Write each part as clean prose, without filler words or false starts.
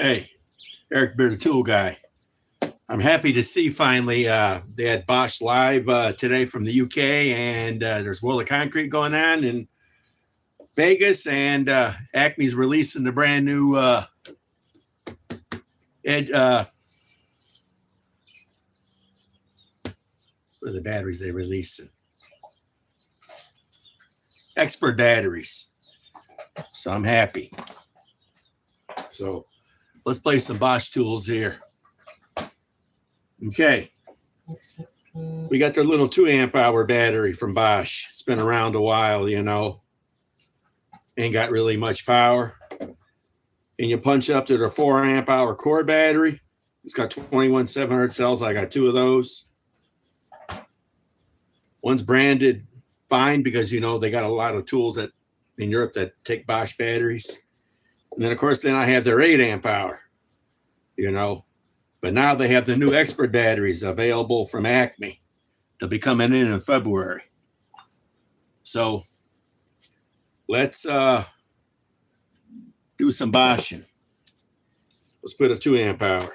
Hey, Eric Beer, the tool guy. I'm happy to see finally they had Bosch live today from the UK, and there's World of Concrete going on in Vegas, and Acme's releasing the brand new what are the batteries they releasing? Expert batteries. So I'm happy. So let's play some Bosch tools here. Okay. We got their little 2 amp hour battery from Bosch. It's been around a while, you know. Ain't got really much power. And you punch up to their 4 amp hour core battery. It's got 21,700 cells. I got 2 of those. One's branded fine because, you know, they got a lot of tools that in Europe that take Bosch batteries. And then, of course, then I have their 8 amp hour, you know. But now they have the new expert batteries available from Acme. They'll be coming in February. So let's do some Bosching. Let's put a 2 amp hour.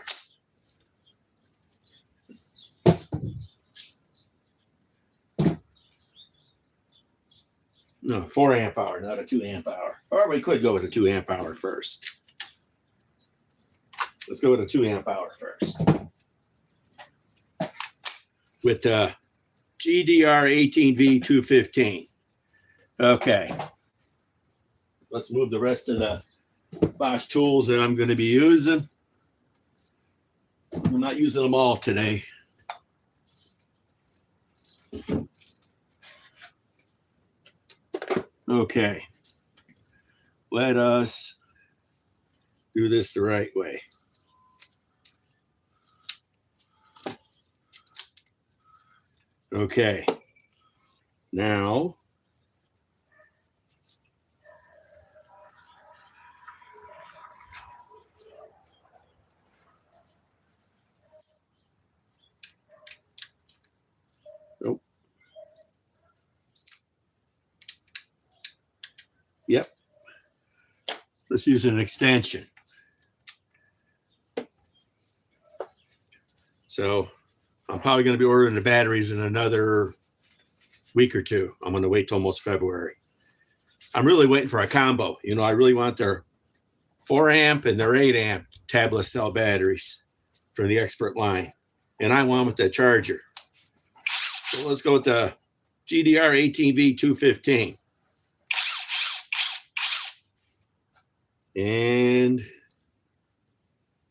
No, 4 amp hour, not a 2 amp hour. Or we could go with a 2 amp hour first. Let's go with a 2 amp hour first. With GDR18V215. Okay. Let's move the rest of the Bosch tools that I'm going to be using. I'm not using them all today. Okay. Let us do this the right way. Okay. Now, nope. Yep. Let's use an extension. So I'm probably going to be ordering the batteries in another week or two. I'm going to wait till almost February. I'm really waiting for a combo. You know, I really want their 4 amp and their 8 amp tablet cell batteries from the expert line. And I want with the charger. So let's go with the GDR18V215. And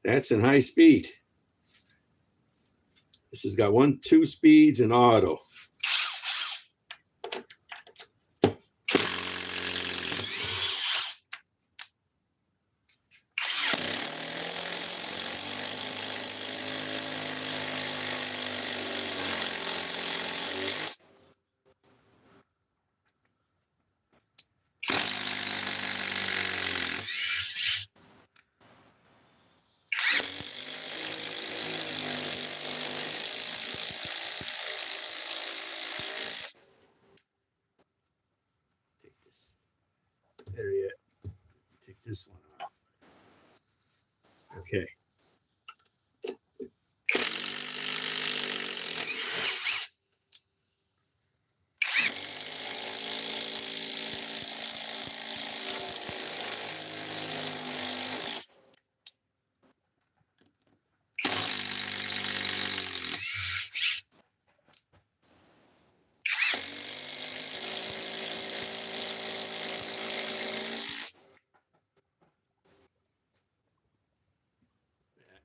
that's in high speed. This has got 2 speeds and auto. Area. Take this one off. Okay.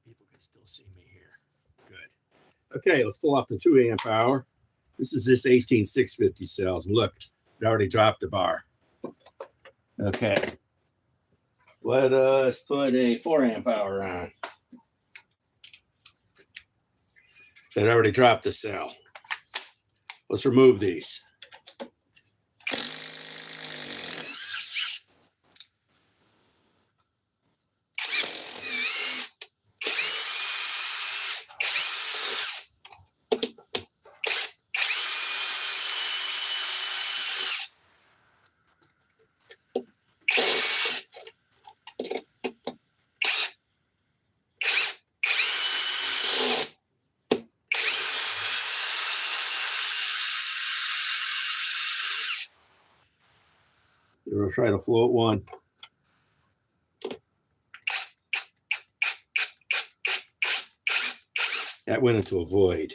People can still see me here. Good. Okay, let's pull off the 2 amp hour. This is just 18650 cells. And look, it already dropped the bar. Okay. Let us put a 4 amp hour on. That already dropped the cell. Let's remove these. We'll try to float one. That went into a void.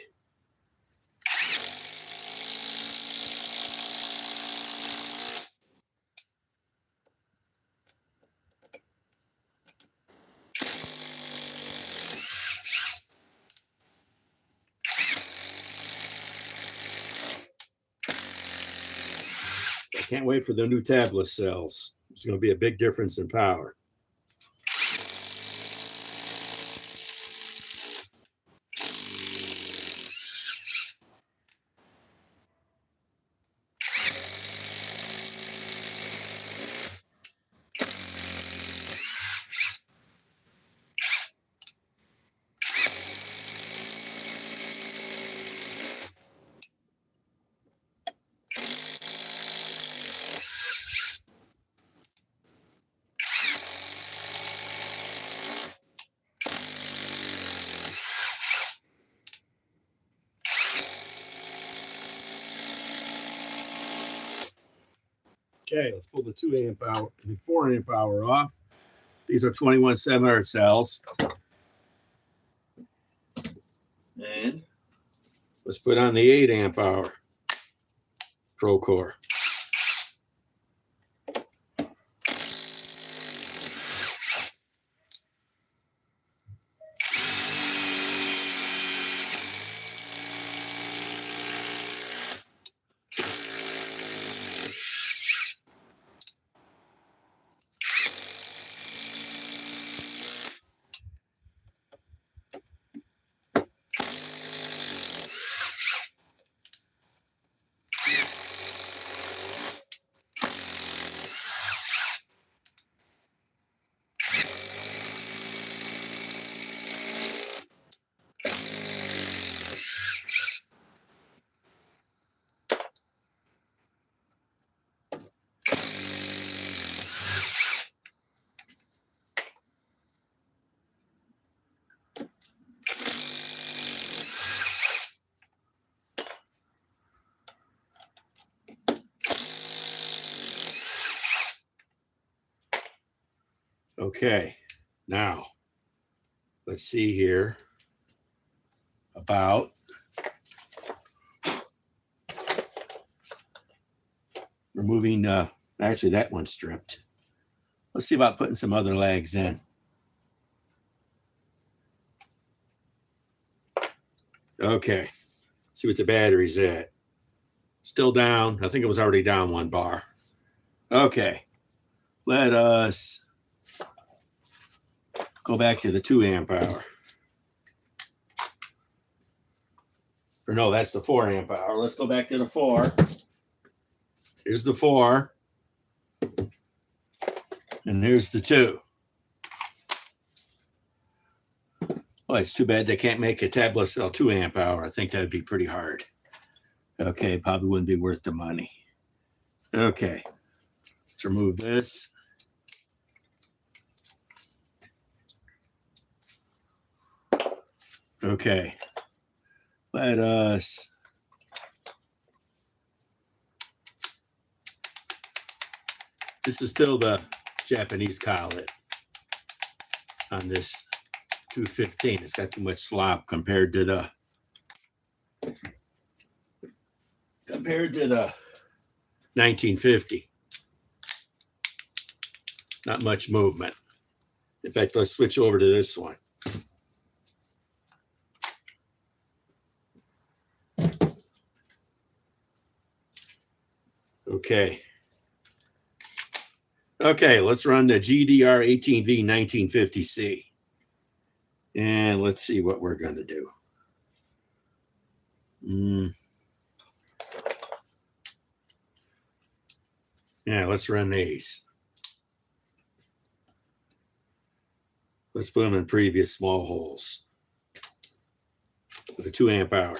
I can't wait for the new tablet cells. There's going to be a big difference in power. Okay, let's pull the 2 amp hour, the 4 amp hour off. These are 21/700 cells. And let's put on the 8 amp hour Pro Core. Okay, now let's see here about removing, actually that one's stripped. Let's see about putting some other legs in. Okay, see what the battery's at. Still down. I think it was already down 1 bar. Okay, let us go back to the 2 amp hour. Or no, that's the 4 amp hour. Let's go back to the 4. Here's the 4. And here's the 2. Well, it's too bad they can't make a tablet cell 2 amp hour. I think that'd be pretty hard. Okay, probably wouldn't be worth the money. Okay, let's remove this. Okay, let us this is still the Japanese collet on this 215. It's got too much slop compared to the 1950. Not much movement. In fact, let's switch over to this one. Okay. Okay, let's run the GDR18V 1950C. And let's see what we're going to do. Yeah, let's run these. Let's put them in previous small holes with a 2 amp hour.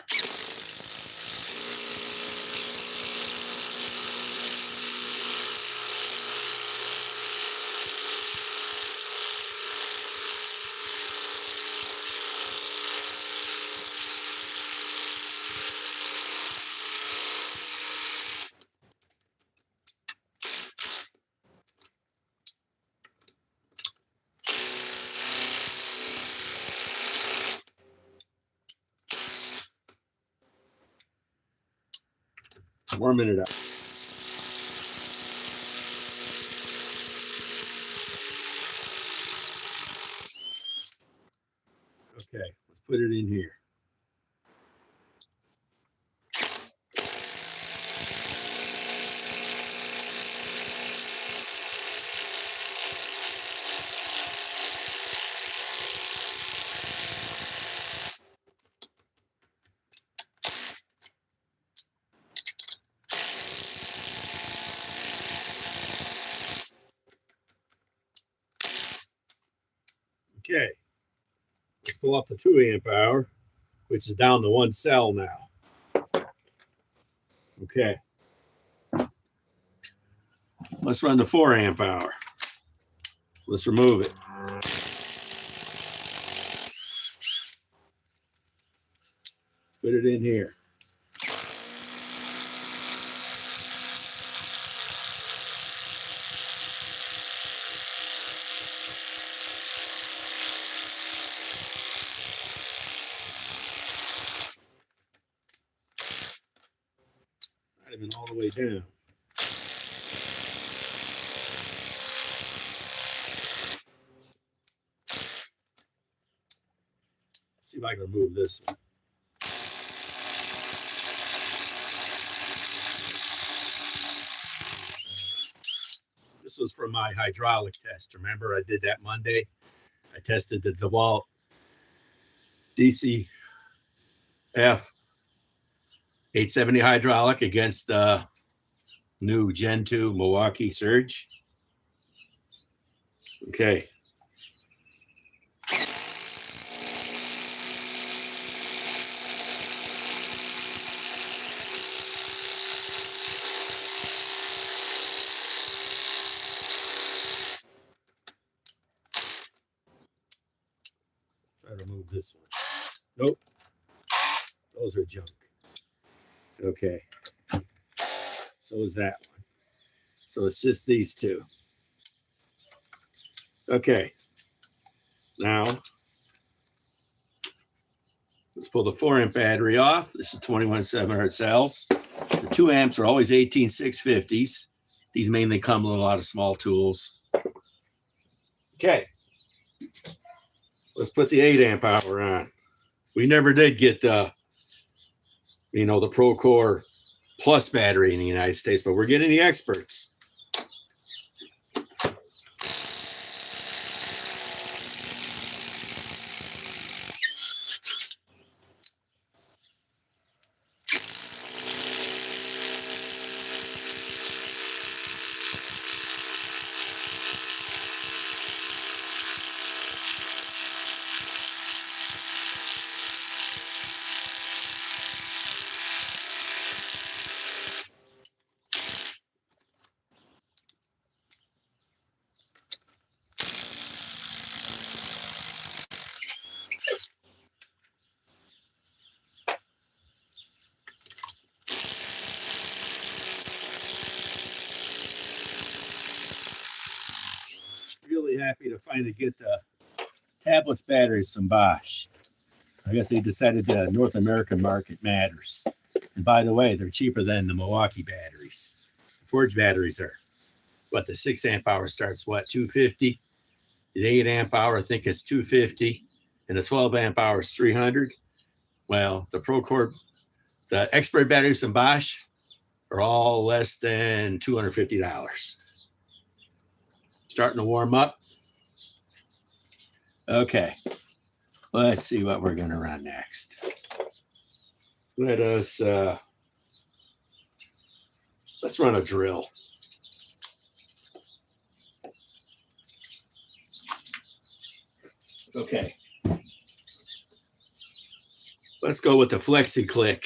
warming it up. Okay, let's put it in here. Okay, let's pull off the 2 amp hour, which is down to 1 cell now. Okay, let's run the 4 amp hour. Let's remove it. Let's put it in here. Not even all the way down. Let's see if I can remove this one. This was for my hydraulic test. Remember, I did that Monday. I tested the DeWalt DCF 870 hydraulic against the new Gen 2 Milwaukee Surge. Okay. Try to remove this one. Nope. Those are junk. Okay. So is that one. So it's just these two. Okay. Now, let's pull the 4 amp battery off. This is 21,700 cells. The 2 amps are always 18650s. These mainly come with a lot of small tools. Okay. Let's put the 8 amp hour on. We never did get the Procore Plus battery in the United States, but we're getting the experts. Really happy to finally get the tabless batteries from Bosch. I guess they decided the North American market matters. And by the way, they're cheaper than the Milwaukee batteries. The Forge batteries are, the 6 amp hour starts, $250? The 8 amp hour, I think, is $250. And the 12 amp hour is $300. Well, the Procore, the expert batteries from Bosch are all less than $250. Starting to warm up. Okay, let's see what we're going to run next. Let's run a drill. Okay, let's go with the Flexi-click.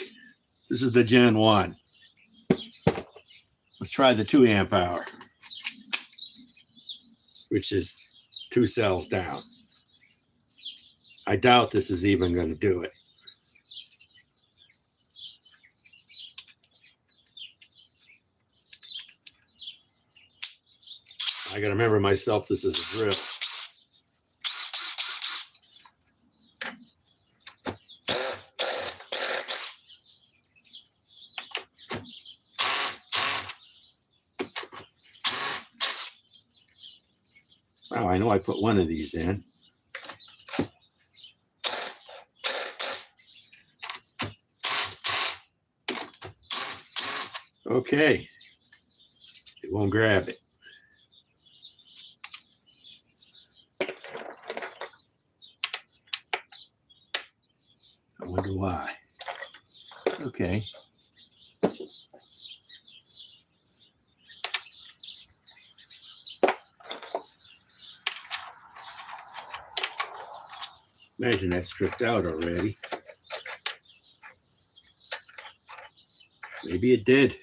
This is the Gen 1. Let's try the 2 amp hour, which is 2 cells down. I doubt this is even going to do it. I got to remember myself, this is a drill. Wow, I know I put one of these in. Okay. It won't grab it. I wonder why. Okay. Imagine that stripped out already. Maybe it did.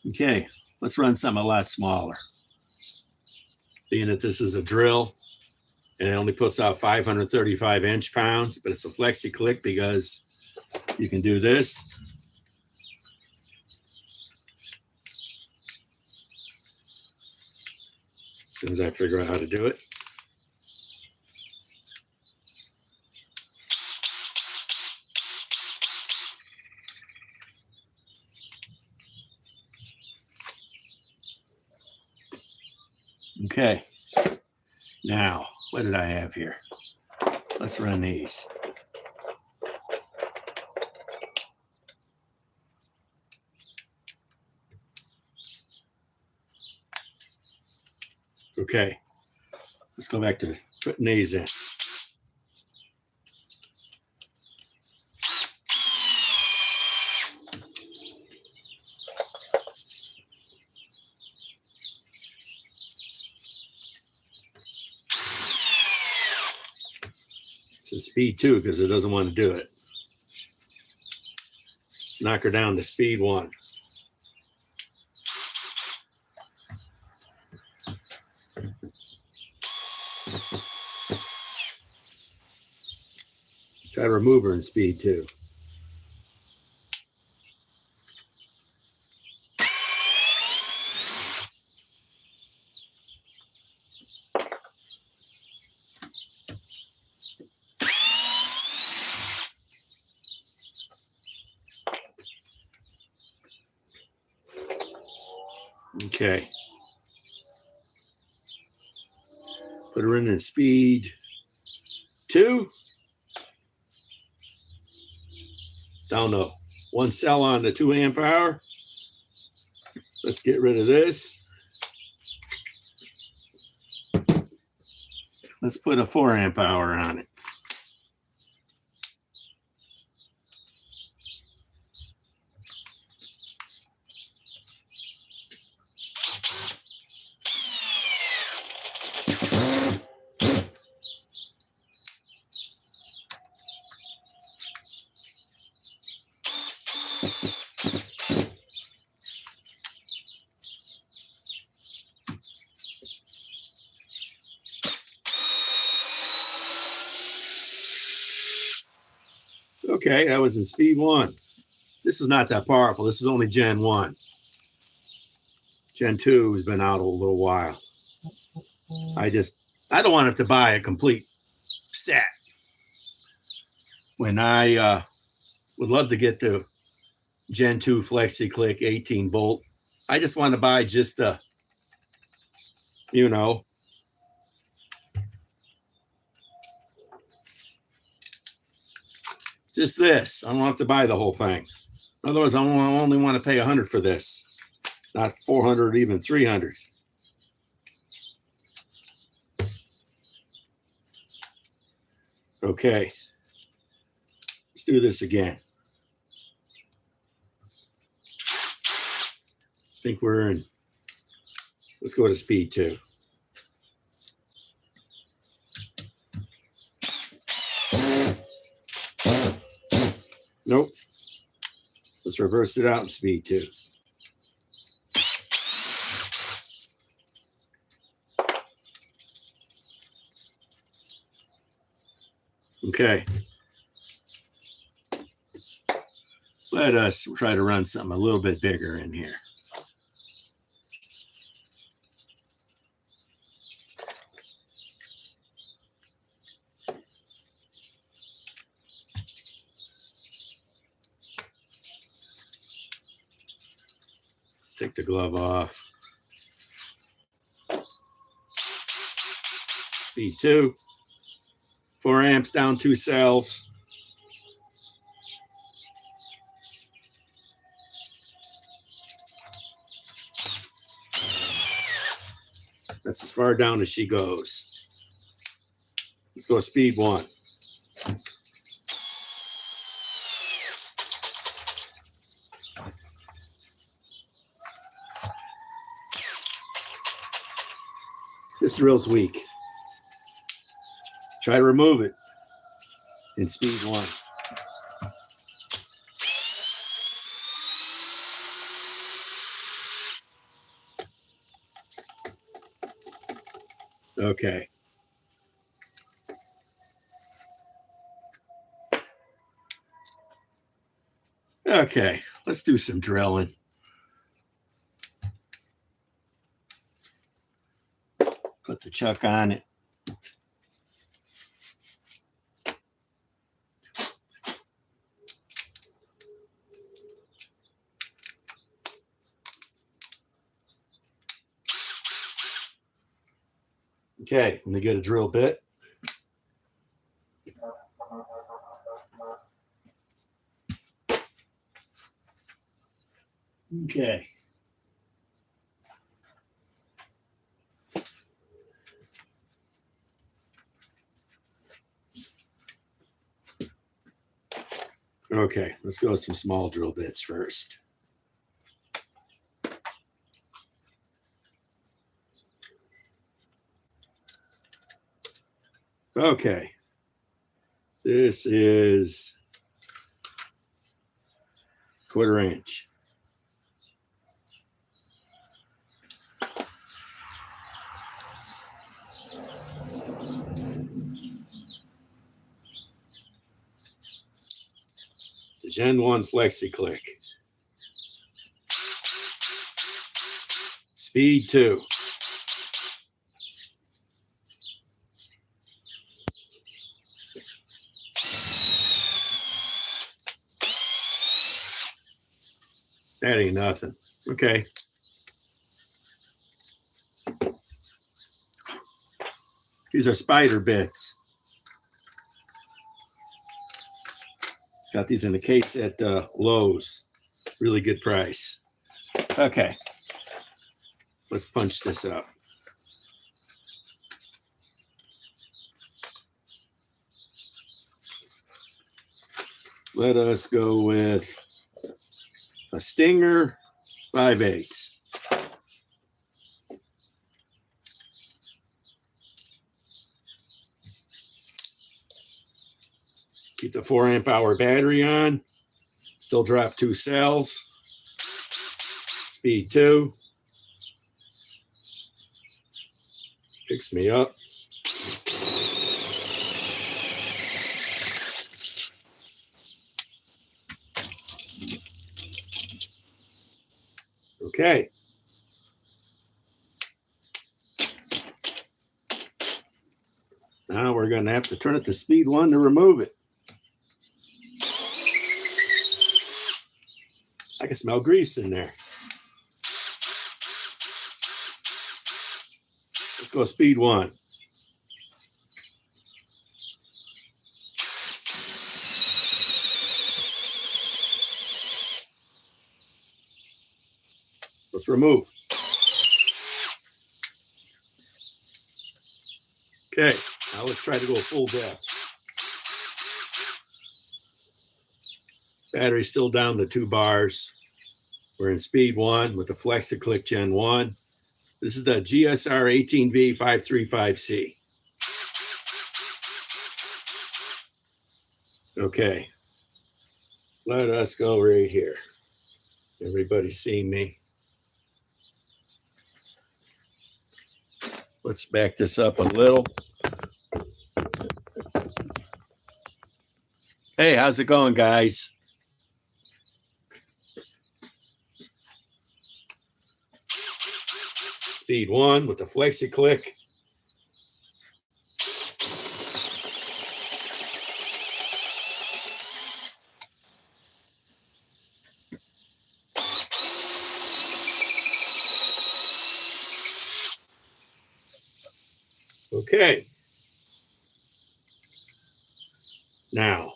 Okay, let's run something a lot smaller. Being that this is a drill and it only puts out 535 inch-pounds, but it's a Flexi-click because you can do this. As soon as I figure out how to do it. Okay, now, what did I have here? Let's run these. Okay, let's go back to putting these in. It's a speed 2 because it doesn't want to do it. Let's knock her down to speed 1. Try to remove her in speed 2. Okay. Put her in speed 2. Down to 1 cell on the 2 amp hour. Let's get rid of this. Let's put a 4 amp hour on it. Okay, that was in speed 1. This is not that powerful. This is only Gen 1. Gen 2 has been out a little while. I don't want it to buy a complete set. When I would love to get the Gen 2 Flexi-click 18 volt, I just want to buy just a, you know, just this. I don't have to buy the whole thing. Otherwise, I only want to pay $100 for this, not $400 or even $300. Okay, let's do this again. I think we're in. Let's go to speed 2. Nope. Let's reverse it out in speed 2. Okay. Let us try to run something a little bit bigger in here. Take the glove off. speed 2. 4 amps down 2 cells. That's as far down as she goes. Let's go speed 1. This drill's weak. Try to remove it in speed 1. Okay. Okay, let's do some drilling. Put the chuck on it. Okay, let me get a drill bit. Okay. Okay, let's go with some small drill bits first. Okay. This is 1/4 inch. The Gen 1 Flexi-click. Speed 2. That ain't nothing. Okay. These are spider bits. Got these in the case at Lowe's. Really good price. Okay. Let's punch this up. Let us go with a Stinger 5/8. Keep the 4 amp hour battery on. Still drop 2 cells. Speed 2. Picks me up. Okay. Now we're going to have to turn it to speed 1 to remove it. I can smell grease in there. Let's go speed 1. Let's remove. Okay, now let's try to go full depth. Battery's still down to 2 bars. We're in speed 1 with the Flexi-click Gen 1. This is the GSR 18V535C. Okay, let us go right here. Everybody see me. Let's back this up a little. Hey, how's it going, guys? Speed 1 with the Flexi-click. Okay, Now,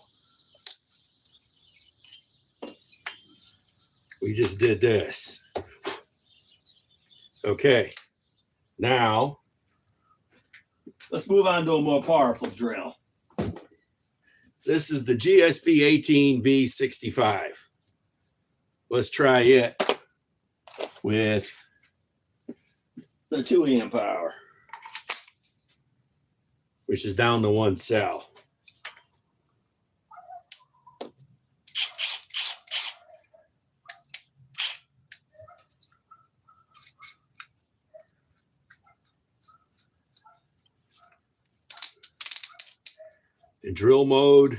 we just did this. Okay. Now, let's move on to a more powerful drill. This is the GSP 18V65. Let's try it with the 2 amp hour, which is down to 1 cell. In drill mode,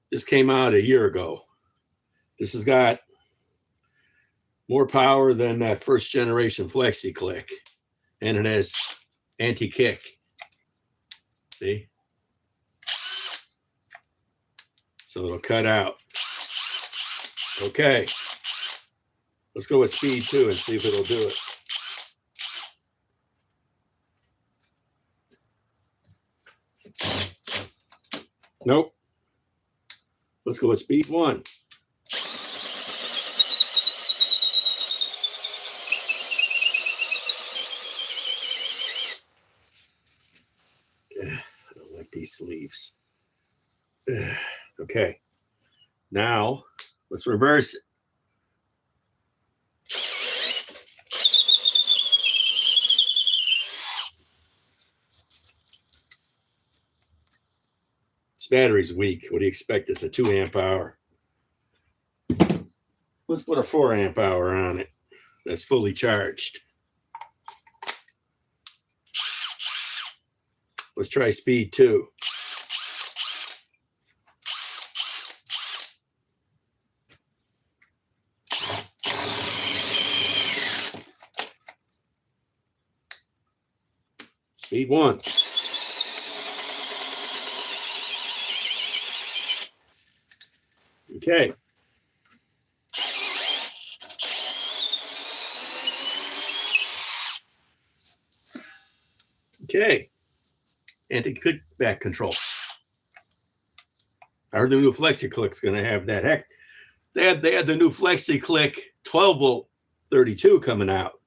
this came out a year ago. This has got more power than that first generation Flexi-click, and it has anti-kick. See? So it'll cut out. Okay. Let's go with speed 2 and see if it'll do it. Nope. Let's go with speed 1. I don't like these sleeves. Okay. Now, let's reverse it. This battery's weak. What do you expect? It's a 2 amp hour. Let's put a 4 amp hour on it. That's fully charged. Let's try speed 2. Speed 1. Okay. Okay. Anti-kickback control. I heard the new Flexi-click's going to have that. Heck, they had the new Flexi-click 12 volt 32 coming out.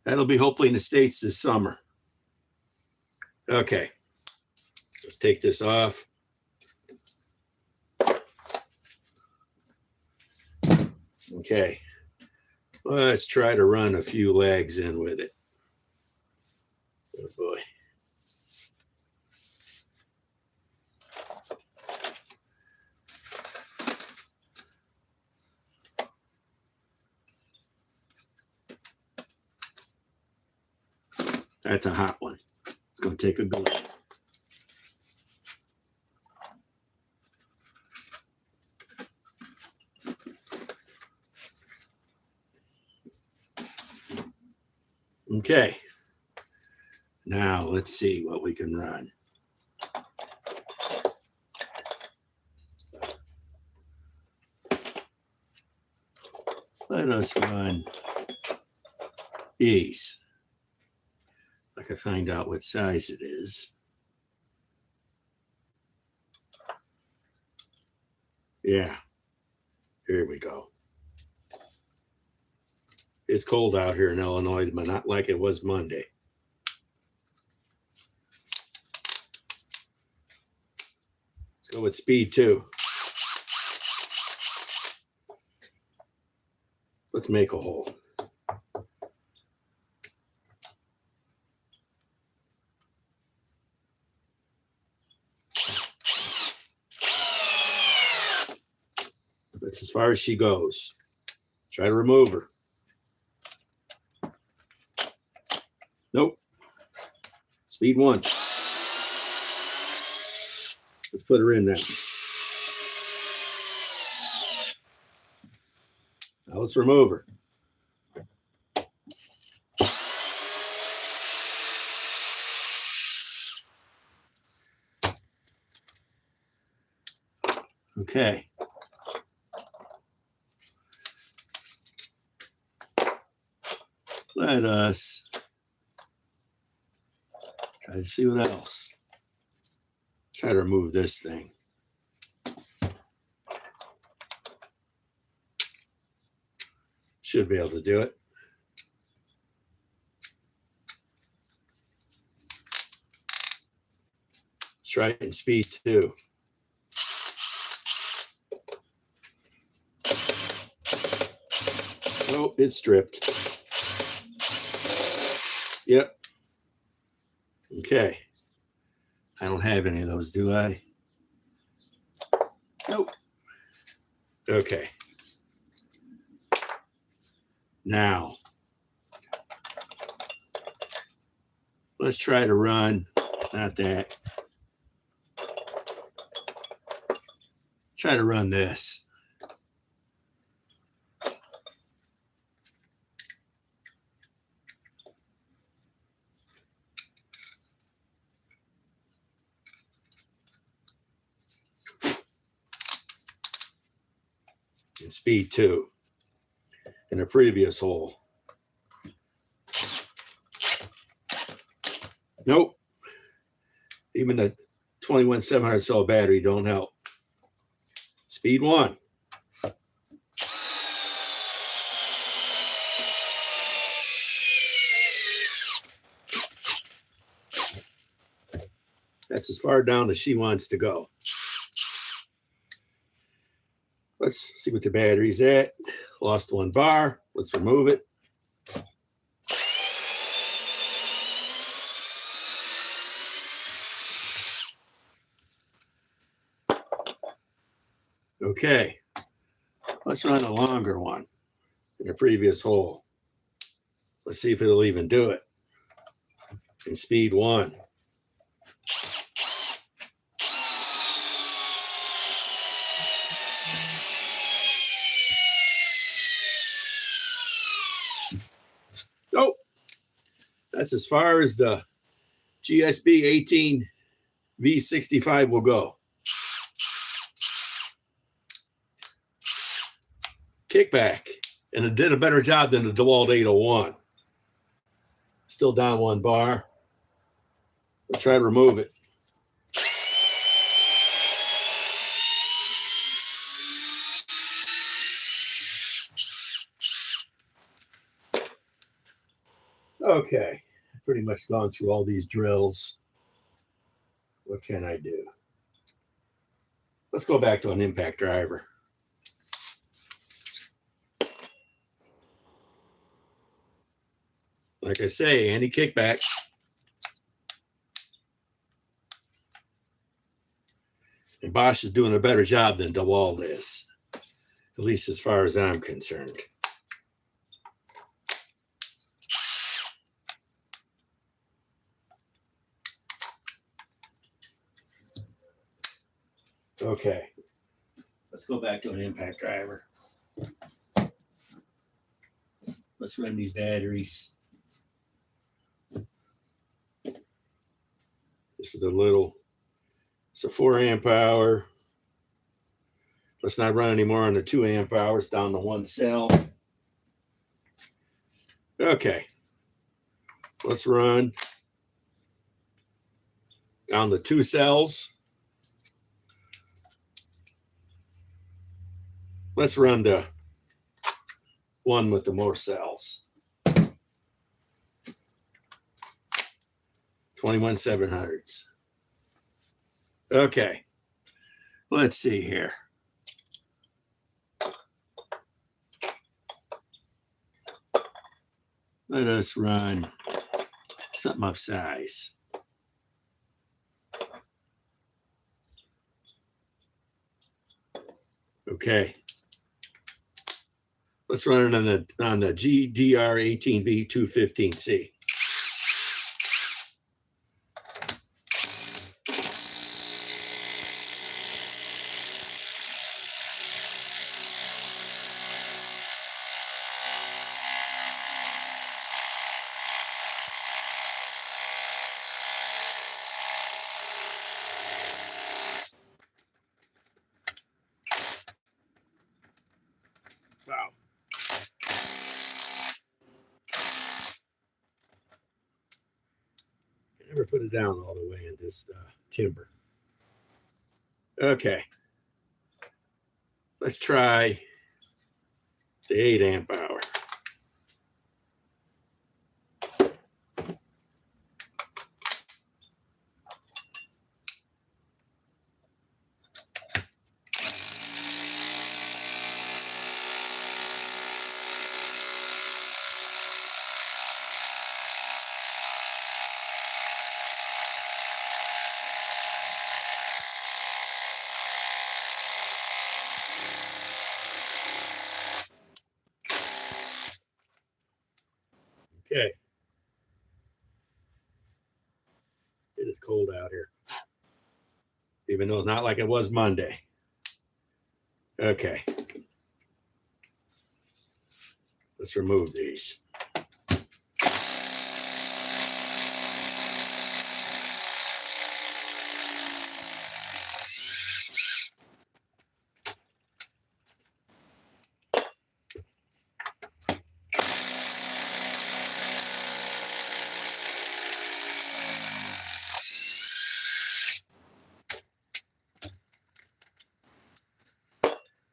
That'll be hopefully in the States this summer. Okay. Let's take this off. Okay. Let's try to run a few legs in with it. Oh boy. That's a hot one. It's going to take a go. Okay. Now let's see what we can run. Let us run these. I can find out what size it is. Yeah, here we go. It's cold out here in Illinois, but not like it was Monday. Let's go with speed 2. Let's make a hole. That's as far as she goes. Try to remove her. Nope. Speed 1. Let's put her in now. Now let's remove her. Okay. Let us try to see what else. Try to remove this thing. Should be able to do it. Let's try it in speed 2. Oh, it's stripped. Yep. Okay. I don't have any of those, do I? Nope. Okay. Now, let's try to run, not that. Try to run this. In speed 2 in a previous hole. Nope. Even the 21,700 cell battery don't help. Speed 1. That's as far down as she wants to go. Let's see what the battery's at. Lost 1 bar. Let's remove it. Okay. Let's run a longer one in the previous hole. Let's see if it'll even do it. In speed 1. Oh, that's as far as the GSB 18 V65 will go. Kickback, and it did a better job than the DeWalt 801. Still down 1 bar. Let's try to remove it. Okay, pretty much gone through all these drills. What can I do? Let's go back to an impact driver. Like I say, anti-kickback. And Bosch is doing a better job than DeWalt is, at least as far as I'm concerned. Okay, let's go back to an impact driver. Let's run these batteries. This is it's a 4 amp hour. Let's not run anymore on the 2 amp hours, down to 1 cell. Okay, let's run down to 2 cells. Let's run the one with the more cells. 21,700s. Okay, let's see here. Let us run something of size. Okay. Let's run it on the GDR18V215C. Wow. I never put it down all the way in this timber. Okay. Let's try the 8 amp hour. Okay. It is cold out here, even though it's not like it was Monday. Okay. Let's remove these.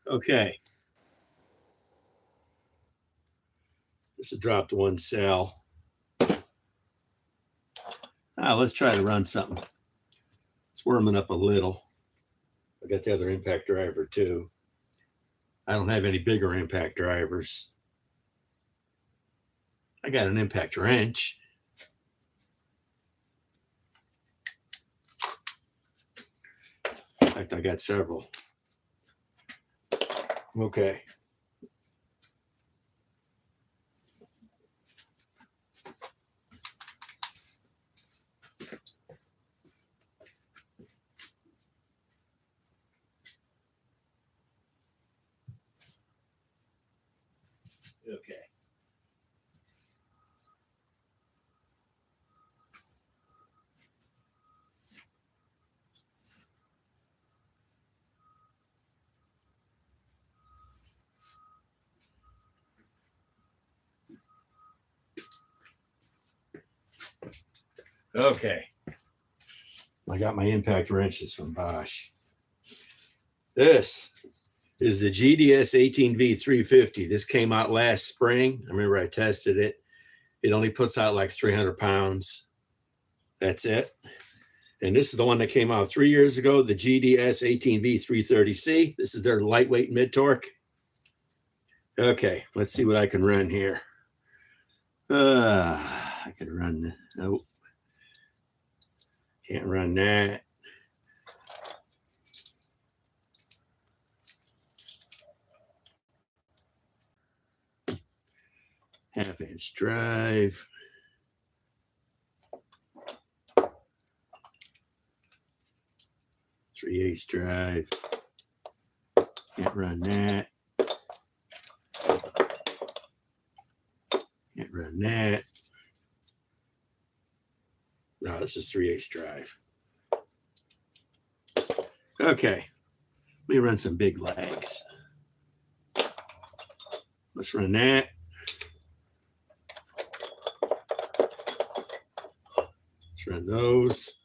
Okay. This has dropped one cell. Let's try to run something. It's warming up a little. I got the other impact driver too. I don't have any bigger impact drivers. I got an impact wrench. In fact, I got several. Okay. Okay. Okay. I got my impact wrenches from Bosch. This is the GDS 18V 350. This came out last spring. I remember I tested it. It only puts out like 300 pounds. That's it. And this is the one that came out 3 years ago, the GDS 18V 330C. This is their lightweight mid-torque. Okay, let's see what I can run here. I can run the, nope. Can't run that. Half-inch drive. 3/8 drive. Can't run that. Can't run that. No, this is 3/8 drive. Okay, let me run some big legs. Let's run that. Let's run those.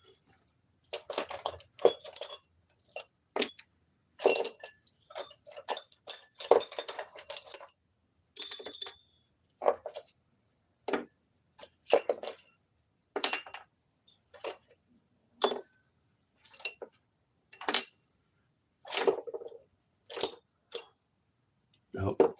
Nope.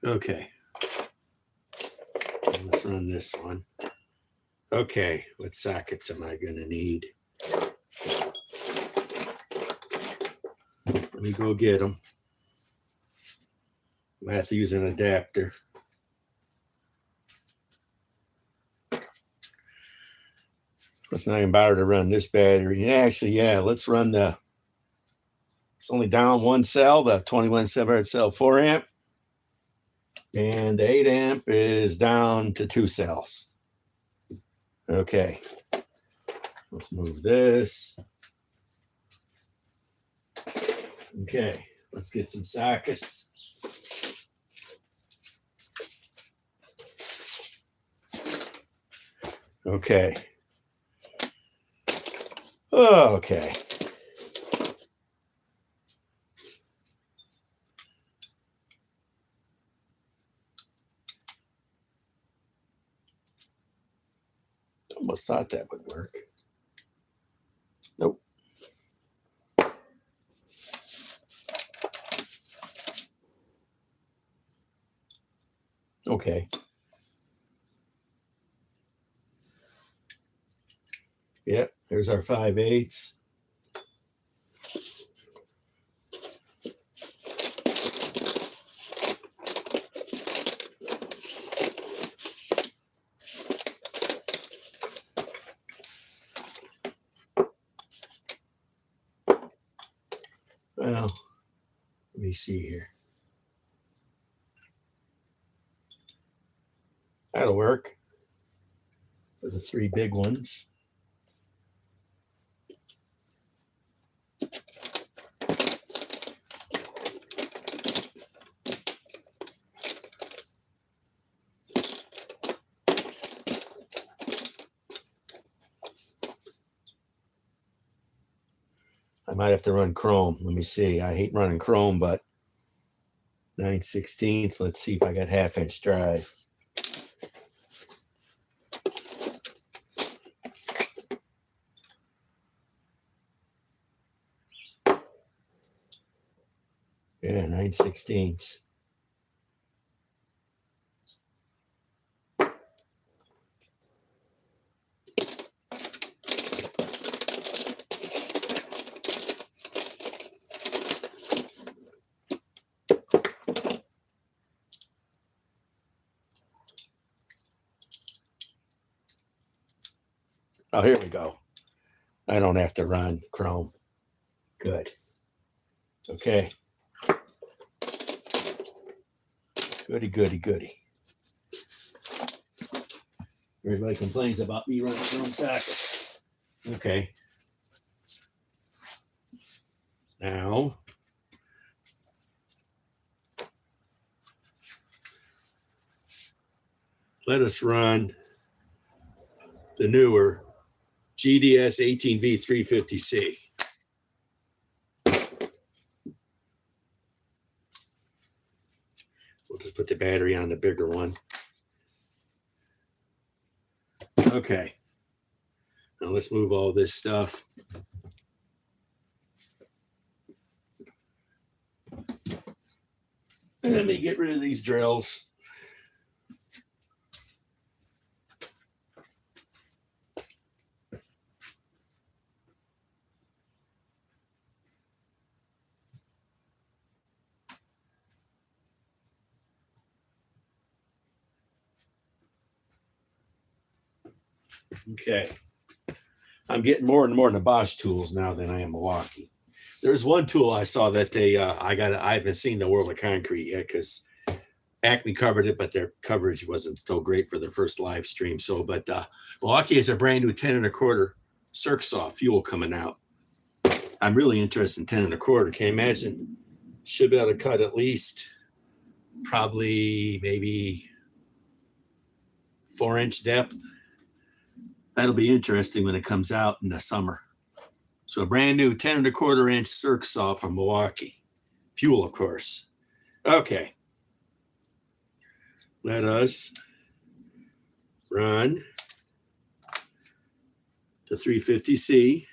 Okay. Let's run this one. Okay, what sockets am I going to need? Let me go get them. I have to use an adapter. Let's not even bother to run this battery. Actually, yeah, let's run the, it's only down one cell, the 21/7 cell 4 amp. And the 8 amp is down to 2 cells. Okay, let's move this. Okay, let's get some sockets. Okay. Okay. Almost thought that would work. Nope. Okay. Yep, there's our 5/8. Well, let me see here. That'll work for the 3 big ones. I might have to run chrome. Let me see. I hate running chrome, but 9/16. Let's see if I got 1/2-inch drive. Yeah, 9/16. Oh, here we go. I don't have to run chrome. Good. Okay. Goody, goody, goody. Everybody complains about me running chrome sockets. Okay. Now, let us run the newer GDS 18V350C. We'll just put the battery on the bigger one. Okay. Now let's move all this stuff. And let me get rid of these drills. Okay. I'm getting more and more into Bosch tools now than I am Milwaukee. There's one tool I saw that I haven't seen the World of Concrete yet because Acme covered it, but their coverage wasn't so great for their first live stream. So, but Milwaukee has a brand new 10 1/4 Circ Saw fuel coming out. I'm really interested in 10 1/4. Can't imagine. Should be able to cut at least probably maybe 4-inch depth. That'll be interesting when it comes out in the summer. So a brand new 10 1/4-inch Circ Saw from Milwaukee. Fuel, of course. Okay. Let us run the 350C.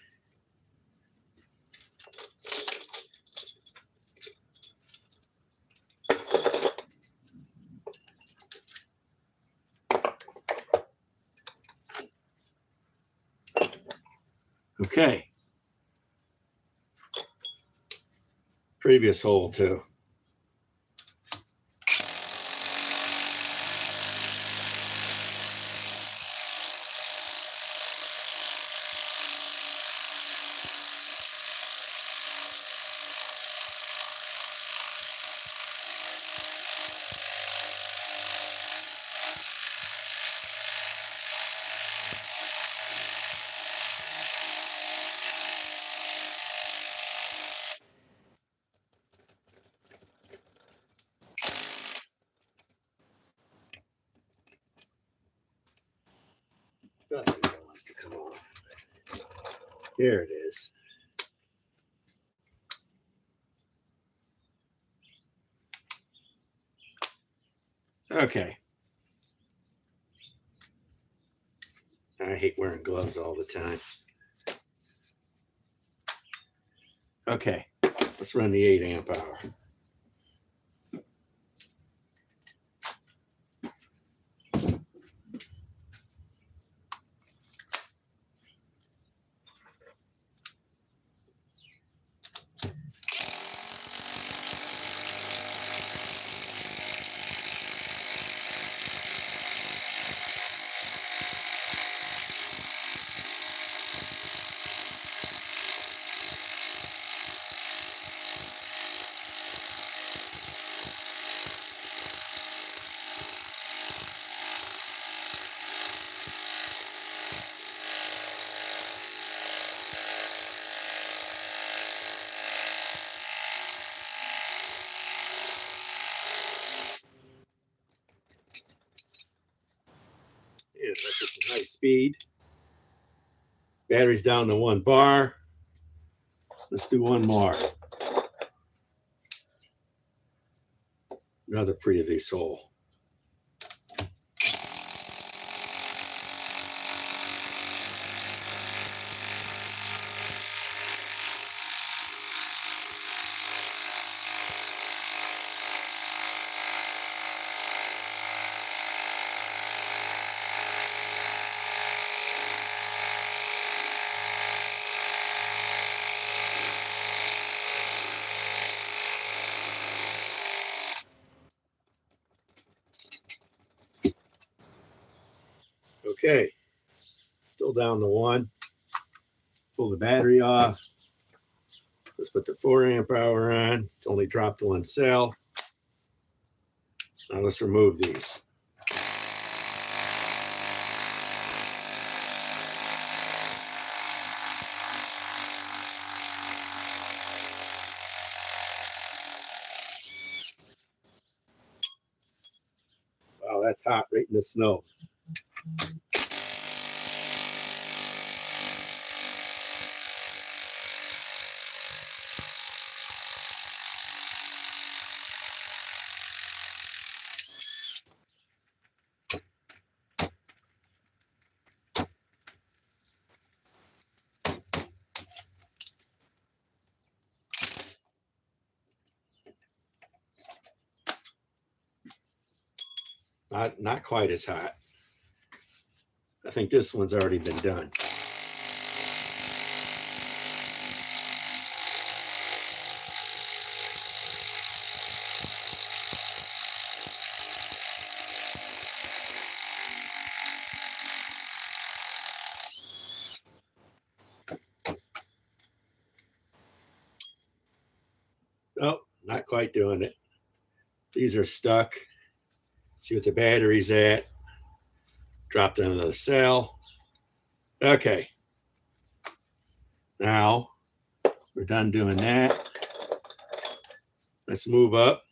Okay. Previous hole too. Oh, it wants to come off. Here it is. Okay. I hate wearing gloves all the time. Okay. Let's run the 8 amp hour. speed. Battery's down to 1 bar. Let's do one more. Another previous hole. Okay, still down to 1. Pull the battery off. Let's put the 4 amp hour on. It's only dropped to 1 cell. Now let's remove these. Wow, that's hot right in the snow. Not quite as hot. I think this one's already been done. Oh, not quite doing it. These are stuck. See what the battery's at. Dropped into the cell. Okay. Now we're done doing that. Let's move up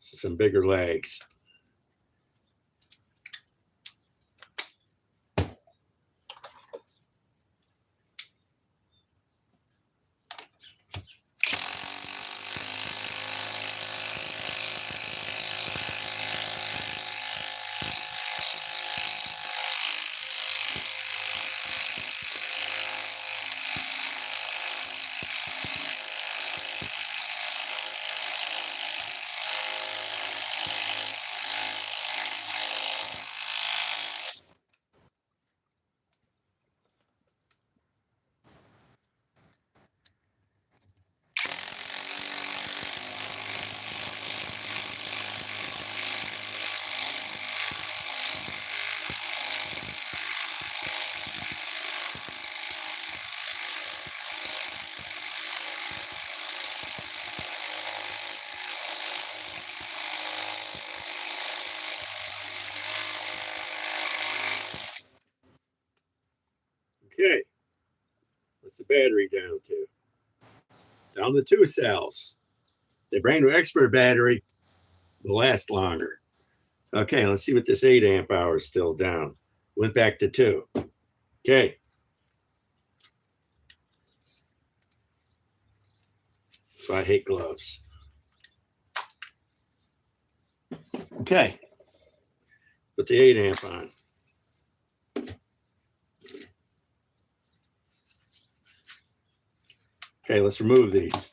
to some bigger legs. Okay, what's the battery down to? Down to 2 cells. The brand new expert battery will last longer. Okay, let's see what this 8 amp hour is still down. Went back to 2. Okay. So I hate gloves. Okay. Put the 8 amp on. Okay, let's remove these.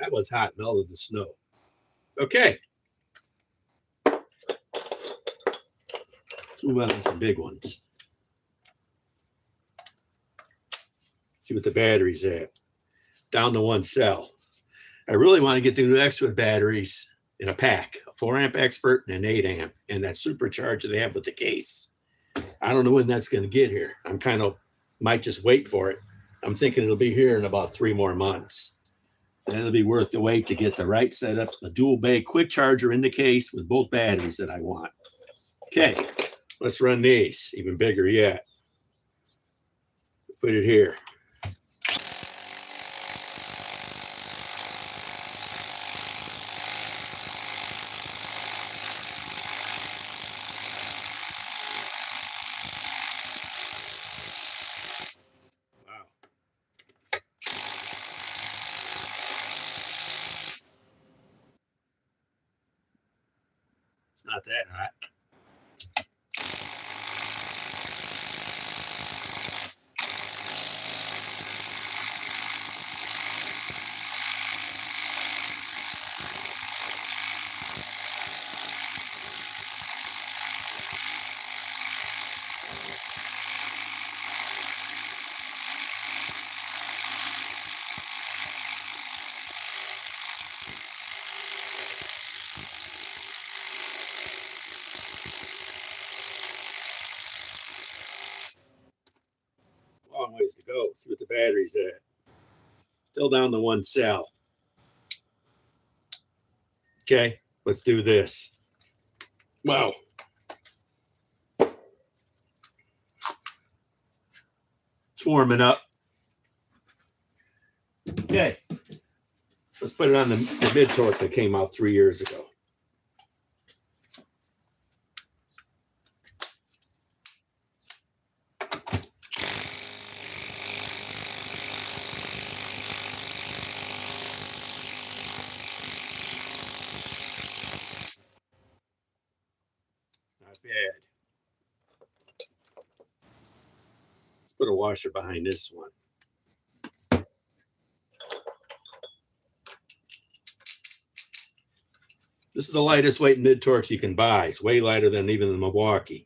That was hot, melted the snow. Okay. Let's move on to some big ones. See what the battery's at. Down to 1 cell. I really want to get the new expert batteries in a pack. A 4 amp expert and an 8 amp. And that supercharger they have with the case. I don't know when that's going to get here. I'm kind of might just wait for it. I'm thinking it'll be here in about 3 more months. And it'll be worth the wait to get the right setup, a dual bay quick charger in the case with both batteries that I want. Okay, let's run these, even bigger yet. Put it here. Wow. It's not that hot. Long ways to go. See what the battery's at. Still down to 1 cell. Okay, let's do this. Wow. It's warming up. Okay, let's put it on the mid-torque that came out 3 years ago. Not bad. Let's put a washer behind this one. This is the lightest weight mid-torque you can buy. It's way lighter than even the Milwaukee.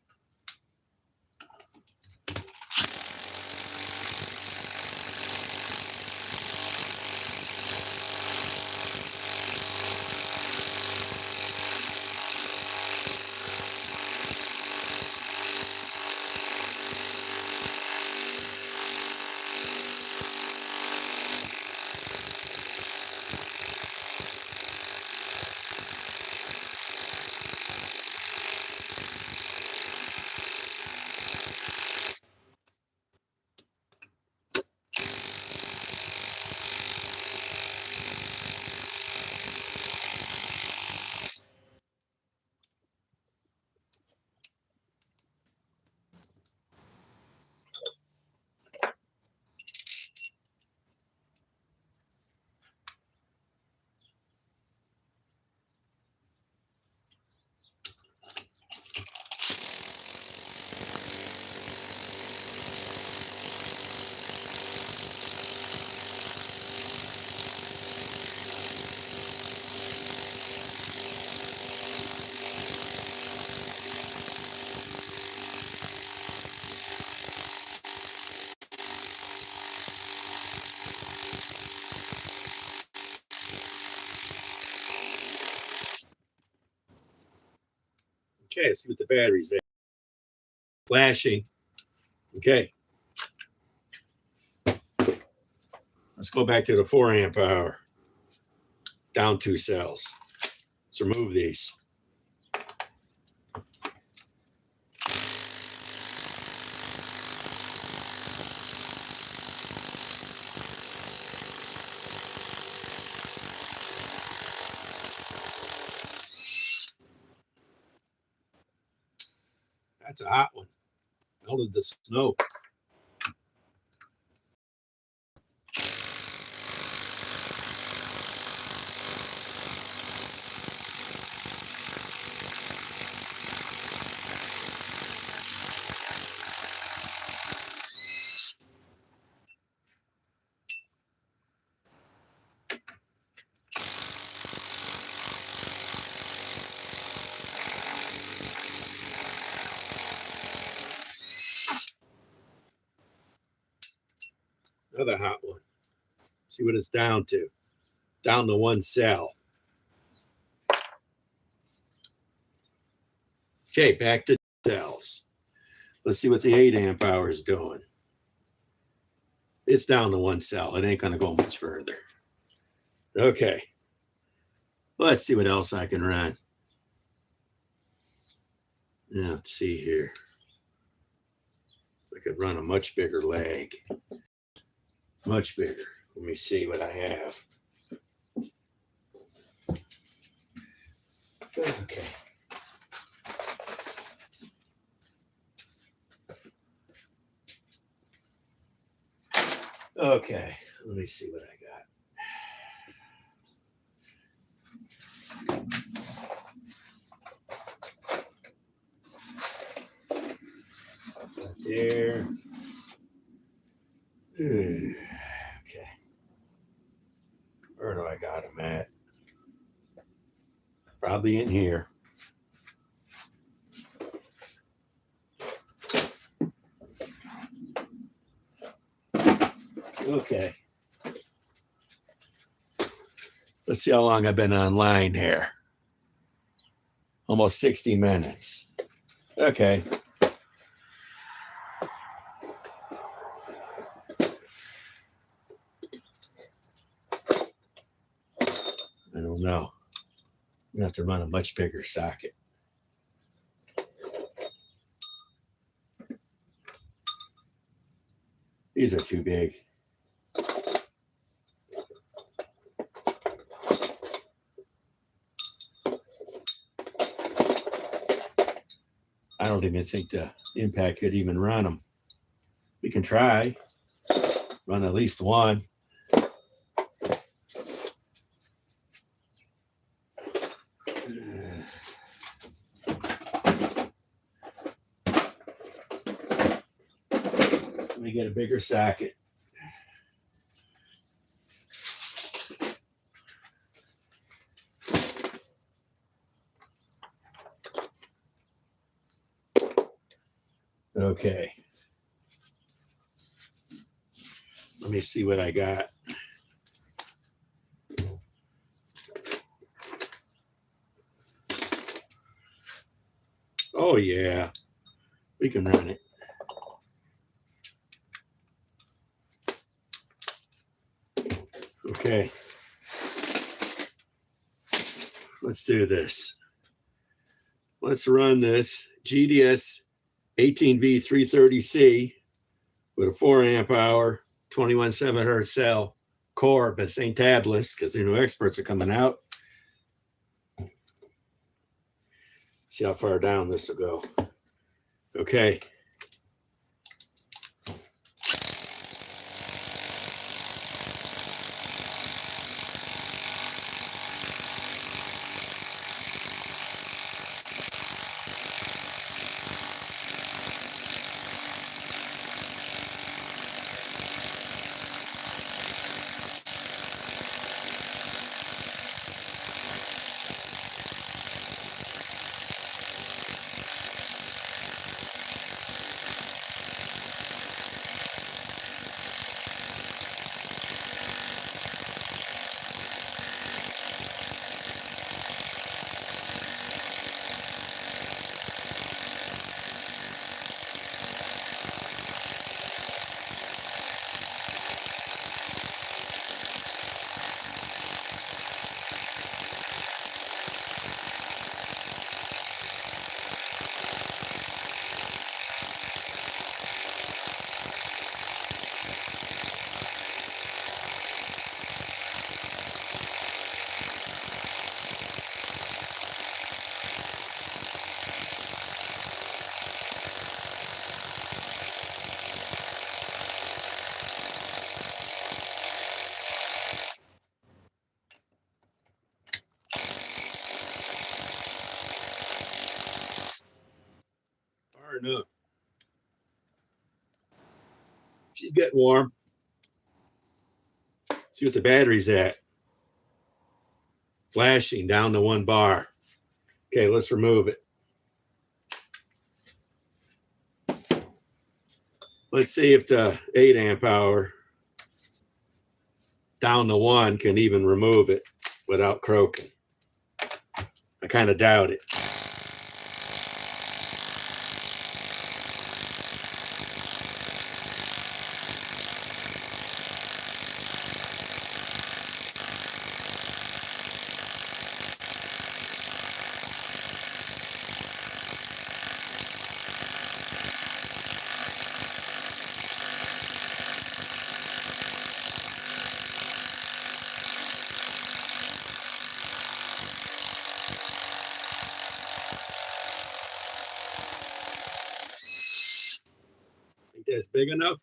Okay, let's see what the battery's at. Flashing. Okay. Let's go back to the 4 amp hour. Down 2 cells. Let's remove these. That's a hot one. Melted the snow. Another hot one. See what it's down to. Down to 1 cell. Okay, back to cells. Let's see what the 8 amp hour is doing. It's down to 1 cell. It ain't going to go much further. Okay. Let's see what else I can run. Now, let's see here. I could run a much bigger leg. Much bigger. Let me see what I have. Okay. Okay, let me see what I got. Right there. Okay. Where do I got them at? Probably in here. Okay. Let's see how long I've been online here. Almost 60 minutes. Okay. I don't know. I'm gonna have to run a much bigger socket. These are too big. I don't even think the impact could even run them. We can try. Run at least one. Let me get a bigger socket. Okay. Let me see what I got. Oh, yeah. We can run it. Okay. Let's do this. Let's run this GDS 18V330C with a 4 amp hour, 21 7/8 cell core, but this ain't tabless because the new experts are coming out. See how far down this will go. Okay. Enough. She's getting warm. See what the battery's at. Flashing down to 1 bar. Okay, let's remove it. Let's see if the 8 amp hour down to 1 can even remove it without croaking. I kind of doubt it. that's big enough.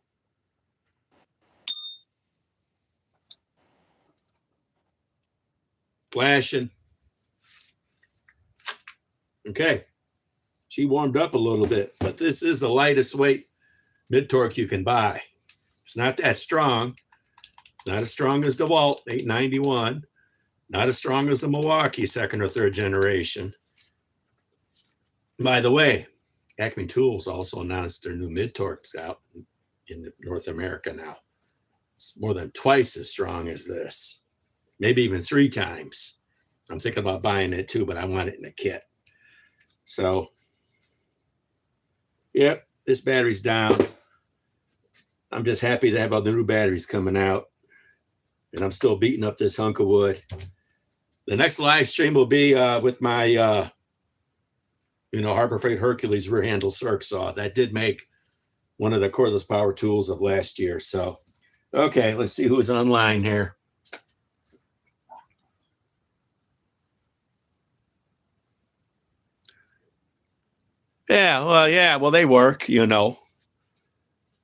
Flashing. Okay. She warmed up a little bit, but this is the lightest weight mid-torque you can buy. It's not that strong. It's not as strong as the Walt 891. Not as strong as the Milwaukee second or third generation. By the way, Acme Tools also announced their new mid-torques out in North America now. It's more than twice as strong as this, maybe even 3 times. I'm thinking about buying it too, but I want it in a kit. So, yep, this battery's down. I'm just happy to have all the new batteries coming out. And I'm still beating up this hunk of wood. The next live stream will be with my, Harbor Freight Hercules rear handle circ saw. That did make one of the cordless power tools of last year. So, okay, let's see who's online here. Yeah, well, they work,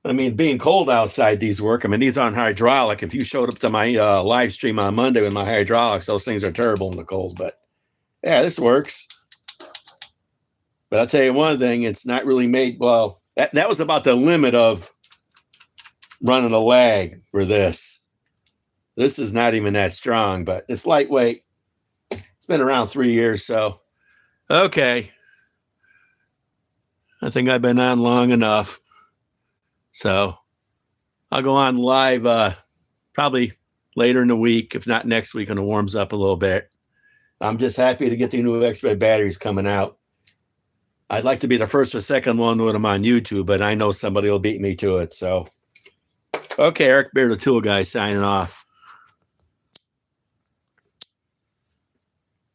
I mean, being cold outside, these work. I mean, these aren't hydraulic. If you showed up to my live stream on Monday with my hydraulics, those things are terrible in the cold. But, yeah, this works. But I'll tell you one thing, it's not really made, well, that was about the limit of running a lag for this. This is not even that strong, but it's lightweight. It's been around 3 years, so, okay. I think I've been on long enough. So I'll go on live probably later in the week, if not next week, when it warms up a little bit. I'm just happy to get the new X-Ray batteries coming out. I'd like to be the first or second one with them on YouTube, but I know somebody will beat me to it. So, okay, Eric Beard, the Tool Guy, signing off.